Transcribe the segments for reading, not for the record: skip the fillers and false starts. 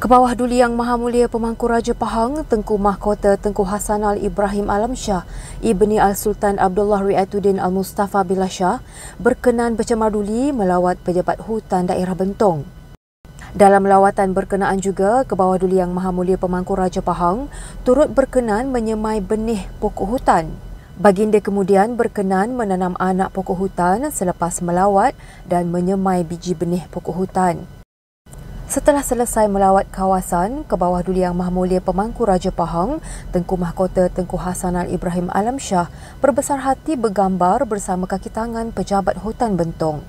Kebawah Duli Yang Maha Mulia Pemangku Raja Pahang, Tengku Mahkota Tengku Hasanal Ibrahim Alam Shah, Ibni Al-Sultan Abdullah Ri'atuddin Al-Mustafa Billah Shah berkenan bercemar duli melawat pejabat hutan daerah Bentong. Dalam lawatan berkenaan juga, Kebawah Duli Yang Maha Mulia Pemangku Raja Pahang turut berkenan menyemai benih pokok hutan. Baginda kemudian berkenan menanam anak pokok hutan selepas melawat dan menyemai biji benih pokok hutan. Setelah selesai melawat kawasan, Kebawah Duli Yang Maha Mulia Pemangku Raja Pahang, Tengku Mahkota Tengku Hasanal Ibrahim Alam Shah berbesar hati bergambar bersama kaki tangan pejabat hutan Bentong.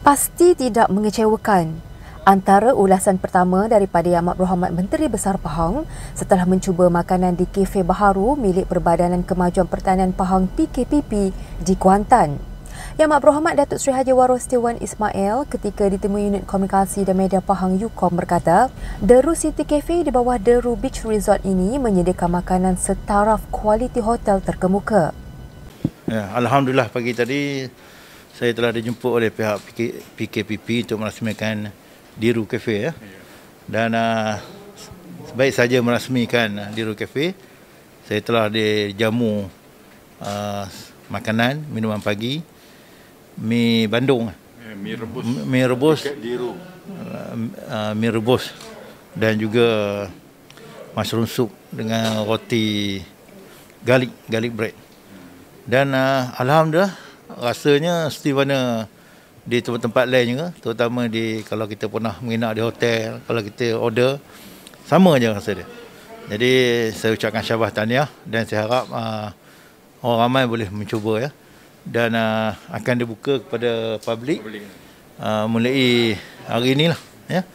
Pasti tidak mengecewakan. Antara ulasan pertama daripada Yang Amat Berhormat Menteri Besar Pahang setelah mencuba makanan di kafe baharu milik Perbadanan Kemajuan Pertanian Pahang PKPP di Kuantan. Yang Amat Berhormat Datuk Seri Haji Waros Dewan Ismail ketika ditemui Unit Komunikasi dan Media Pahang UKOM berkata, Deru City Cafe di bawah Deru Beach Resort ini menyediakan makanan setaraf kualiti hotel terkemuka. Ya, Alhamdulillah pagi tadi saya telah dijemput oleh pihak PKPP untuk merasmikan Deru Cafe. Ya. Dan sebaik saja merasmikan Deru Cafe, saya telah dijamu makanan, minuman pagi, mi Bandung, mi rebus, mi rebus dan juga mushroom soup dengan roti garlic bread. Dan alhamdulillah rasanya seperti mana di tempat-tempat lain juga, terutama kalau kita pernah menginap di hotel, kalau kita order sama je rasa dia. Jadi saya ucapkan syabas tahniah dan saya harap orang ramai boleh mencuba ya. Dan akan dibuka kepada publik mulai hari inilah ya.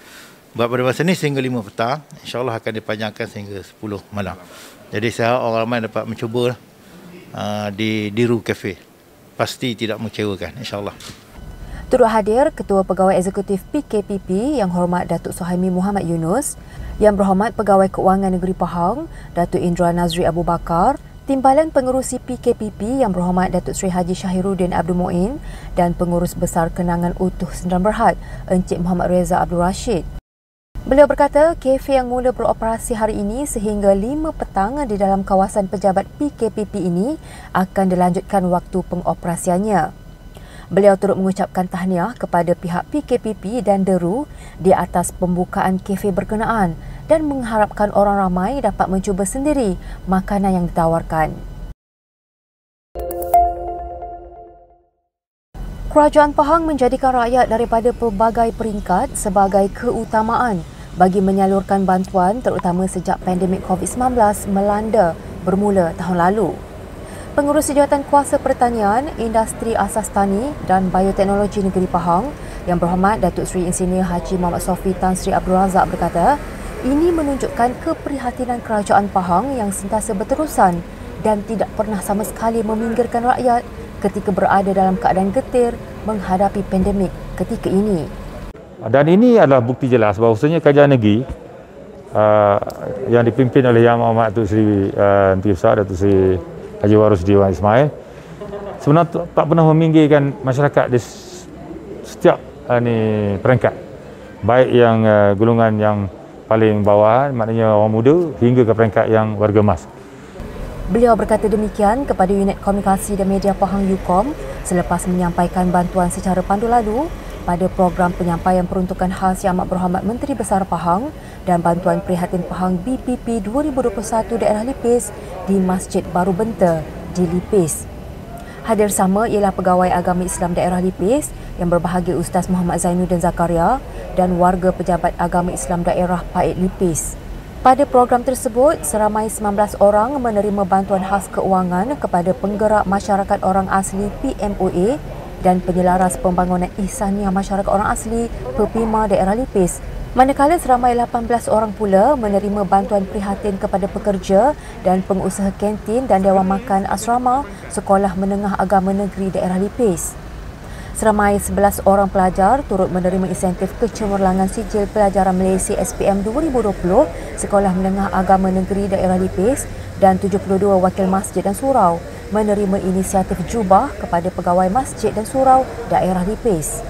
Buat pada masa ni sehingga 5 petang, insya-Allah akan dipanjangkan sehingga 10 malam. Jadi saya harap orang ramai dapat mencuba di Deru Cafe. Pasti tidak mengecewakan insya-Allah. Turut hadir Ketua Pegawai Eksekutif PKPP Yang Hormat Datuk Suhaimi Muhammad Yunus, Yang Berhormat Pegawai Keuangan Negeri Pahang Datuk Indra Nazri Abu Bakar, Timbalan Pengerusi PKPP Yang Berhormat Datuk Seri Haji Syahiruddin Abdul Muin dan Pengurus Besar Kenangan Utuh Sendang Berhad Encik Muhammad Reza Abdul Rashid. Beliau berkata, kafe yang mula beroperasi hari ini sehingga 5 petang di dalam kawasan pejabat PKPP ini akan dilanjutkan waktu pengoperasiannya. Beliau turut mengucapkan tahniah kepada pihak PKPP dan Deru di atas pembukaan kafe berkenaan dan mengharapkan orang ramai dapat mencuba sendiri makanan yang ditawarkan. Kerajaan Pahang menjadikan rakyat daripada pelbagai peringkat sebagai keutamaan bagi menyalurkan bantuan terutama sejak pandemik COVID-19 melanda bermula tahun lalu. Pengurus Jawatan Kuasa Pertanian, Industri Asas Tani dan Bioteknologi Negeri Pahang, Yang Berhormat Datuk Seri Insinyur Haji Muhammad Sofi Tan Sri Abdul Razak berkata, ini menunjukkan keprihatinan Kerajaan Pahang yang sentiasa berterusan dan tidak pernah sama sekali meminggirkan rakyat ketika berada dalam keadaan getir menghadapi pandemik ketika ini. Dan ini adalah bukti jelas bahawasanya kerajaan negeri yang dipimpin oleh Yang Amat Datuk Seri Menteri Besar Datuk Seri Haji Waros Dewan Ismail sebenarnya tak pernah meminggirkan masyarakat di setiap peringkat, baik yang golongan yang paling bawah, maknanya orang muda, hingga ke peringkat yang warga emas. Beliau berkata demikian kepada Unit Komunikasi dan Media Pahang UKOM selepas menyampaikan bantuan secara pandu lalu pada program penyampaian peruntukan khas Yang Amat Berhormat Menteri Besar Pahang dan bantuan prihatin Pahang BPP 2021 daerah Lipis di Masjid Baru Benta di Lipis. Hadir sama ialah Pegawai Agama Islam daerah Lipis yang berbahagia Ustaz Muhammad Zainuddin Zakaria dan warga pejabat agama Islam daerah Pait Lipis. Pada program tersebut, seramai 19 orang menerima bantuan khas keuangan kepada penggerak masyarakat orang asli PMOA dan penyelaras pembangunan ihsaniah masyarakat orang asli PEPIMA daerah Lipis. Manakala seramai 18 orang pula menerima bantuan prihatin kepada pekerja dan pengusaha kantin dan dewan makan asrama Sekolah Menengah Agama Negeri daerah Lipis. Seramai 11 orang pelajar turut menerima insentif kecemerlangan sijil pelajaran Malaysia SPM 2020 Sekolah Menengah Agama Negeri daerah Lipis dan 72 wakil masjid dan surau menerima inisiatif jubah kepada pegawai masjid dan surau daerah Lipis.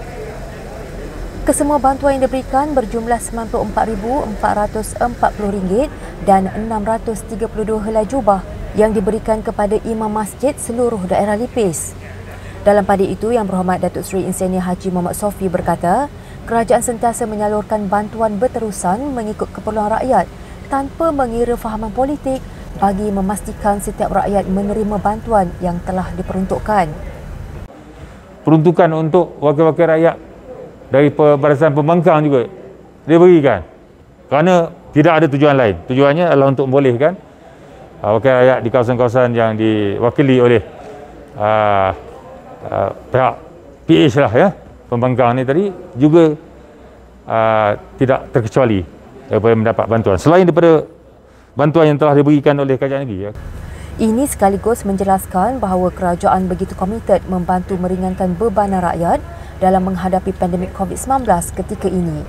Kesemua bantuan yang diberikan berjumlah RM94,440 dan 632 helai jubah yang diberikan kepada imam masjid seluruh daerah Lipis. Dalam pada itu, Yang Berhormat Datuk Seri Insinyur Haji Muhammad Sofi berkata, kerajaan sentiasa menyalurkan bantuan berterusan mengikut keperluan rakyat tanpa mengira fahaman politik bagi memastikan setiap rakyat menerima bantuan yang telah diperuntukkan. Peruntukan untuk wakil-wakil rakyat dari Barisan Pembangkang juga diberikan kerana tidak ada tujuan lain. Tujuannya adalah untuk membolehkan wakil rakyat di kawasan-kawasan yang diwakili oleh pihak PH lah ya, Pembangkang ni tadi juga tidak terkecuali daripada mendapat bantuan selain daripada bantuan yang telah diberikan oleh kerajaan negeri ya. Ini sekaligus menjelaskan bahawa kerajaan begitu komited membantu meringankan bebanan rakyat dalam menghadapi pandemik COVID-19 ketika ini.